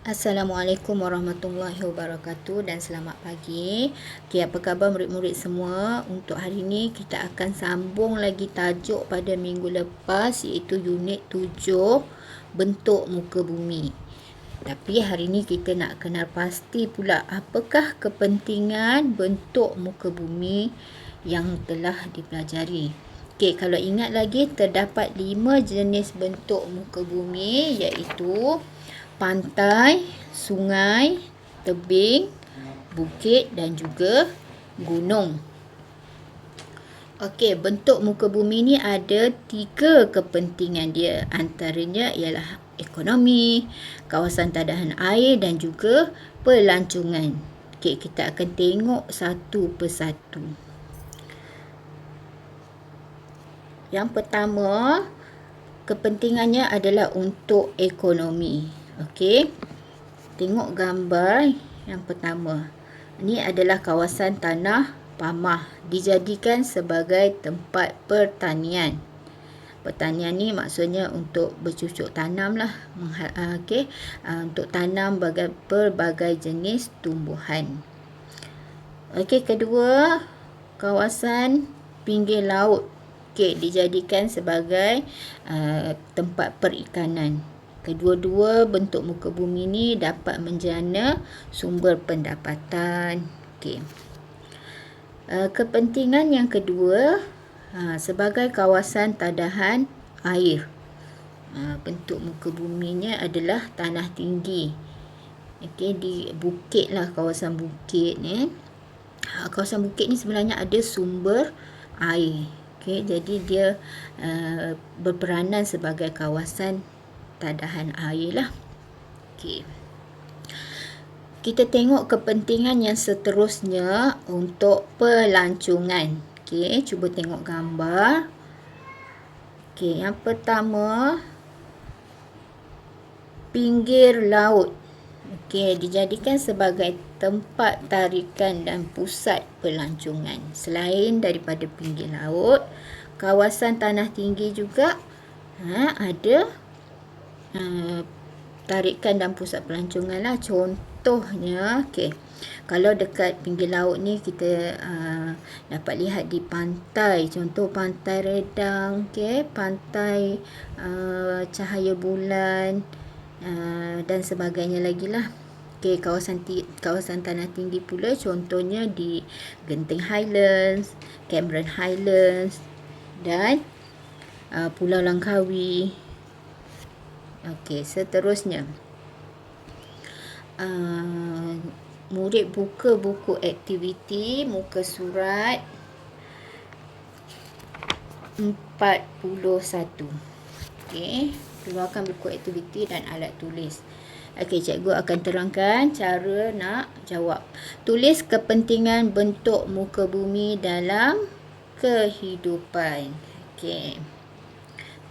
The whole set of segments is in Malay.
Assalamualaikum warahmatullahi wabarakatuh dan selamat pagi. Okay, apa khabar murid-murid semua? Untuk hari ini kita akan sambung lagi tajuk pada minggu lepas, iaitu unit 7, bentuk muka bumi. Tapi hari ini kita nak kenal pasti pula apakah kepentingan bentuk muka bumi yang telah dipelajari. Okay, kalau ingat lagi, terdapat 5 jenis bentuk muka bumi, iaitu pantai, sungai, tebing, bukit dan juga gunung. Okey, bentuk muka bumi ni ada 3 kepentingan dia. Antaranya ialah ekonomi, kawasan tadahan air dan juga pelancongan. Okey, kita akan tengok satu persatu. Yang pertama, kepentingannya adalah untuk ekonomi. Okey, tengok gambar yang pertama. Ini adalah kawasan tanah pamah, dijadikan sebagai tempat pertanian. Pertanian ni maksudnya untuk bercucuk tanam lah. Untuk tanam berbagai jenis tumbuhan. Okey, kedua, kawasan pinggir laut. Okey, dijadikan sebagai tempat perikanan. Kedua-dua bentuk muka bumi ni dapat menjana sumber pendapatan. Okey. Kepentingan yang kedua, sebagai kawasan tadahan air. Bentuk muka buminya adalah tanah tinggi. Okey, di bukit lah, kawasan bukit ni. Kawasan bukit ni sebenarnya ada sumber air. Okey, jadi dia berperanan sebagai kawasan tadahan air lah. Okey. Kita tengok kepentingan yang seterusnya untuk pelancongan. Okey, cuba tengok gambar. Okey, yang pertama, pinggir laut. Okey, dijadikan sebagai tempat tarikan dan pusat pelancongan. Selain daripada pinggir laut, kawasan tanah tinggi juga ada tarikan dan pusat pelancongan lah. Contohnya, kalau dekat pinggir laut ni kita dapat lihat di pantai. Contoh pantai Redang, pantai Cahaya Bulan dan sebagainya lagi lah. Kawasan tanah tinggi pula contohnya di Genting Highlands, Cameron Highlands dan Pulau Langkawi. Okey, seterusnya. Murid buka buku aktiviti muka surat 41. Okey, keluarkan buku aktiviti dan alat tulis. Okey, cikgu akan terangkan cara nak jawab. Tulis kepentingan bentuk muka bumi dalam kehidupan. Okey.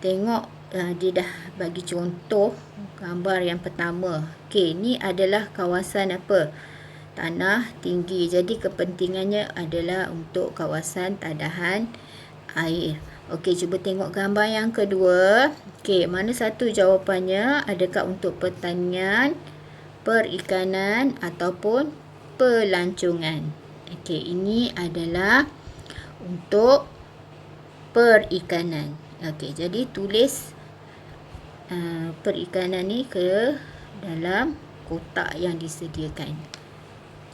Tengok, dia dah bagi contoh gambar yang pertama. Okey, ni adalah kawasan apa? Tanah tinggi. Jadi kepentingannya adalah untuk kawasan tadahan air. Okey, cuba tengok gambar yang kedua. Okey, mana satu jawapannya? Adakah untuk pertanian, perikanan ataupun pelancongan? Okey, ini adalah untuk perikanan. Okey, jadi tulis perikanan ni ke dalam kotak yang disediakan.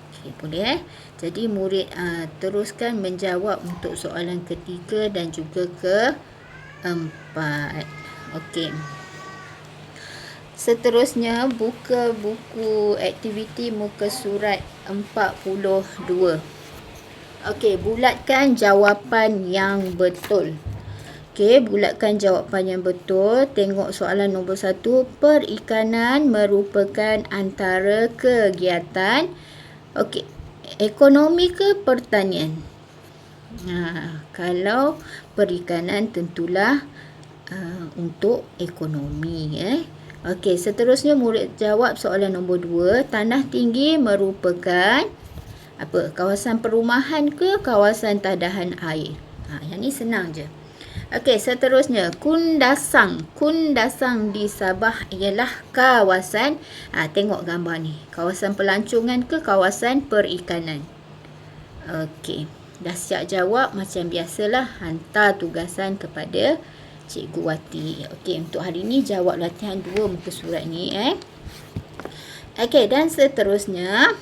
Okey, boleh Jadi murid teruskan menjawab untuk soalan ketiga dan juga keempat. Okey. Seterusnya, buka buku aktiviti muka surat 42. Okey, bulatkan jawapan yang betul. Okey, bulatkan jawapan yang betul. Tengok soalan nombor 1. Perikanan merupakan antara kegiatan ekonomi ke pertanian? Kalau perikanan tentulah untuk ekonomi. Okey, seterusnya murid jawab soalan nombor 2. Tanah tinggi merupakan apa? Kawasan perumahan ke kawasan tadahan air? Yang ni senang je. Okey, seterusnya Kundasang. Kundasang di Sabah ialah kawasan, tengok gambar ni. Kawasan pelancongan ke kawasan perikanan? Okey, dah siap jawab macam biasalah, hantar tugasan kepada Cikgu Wati. Okey, untuk hari ni jawab latihan 2 muka surat ni. Okey, dan seterusnya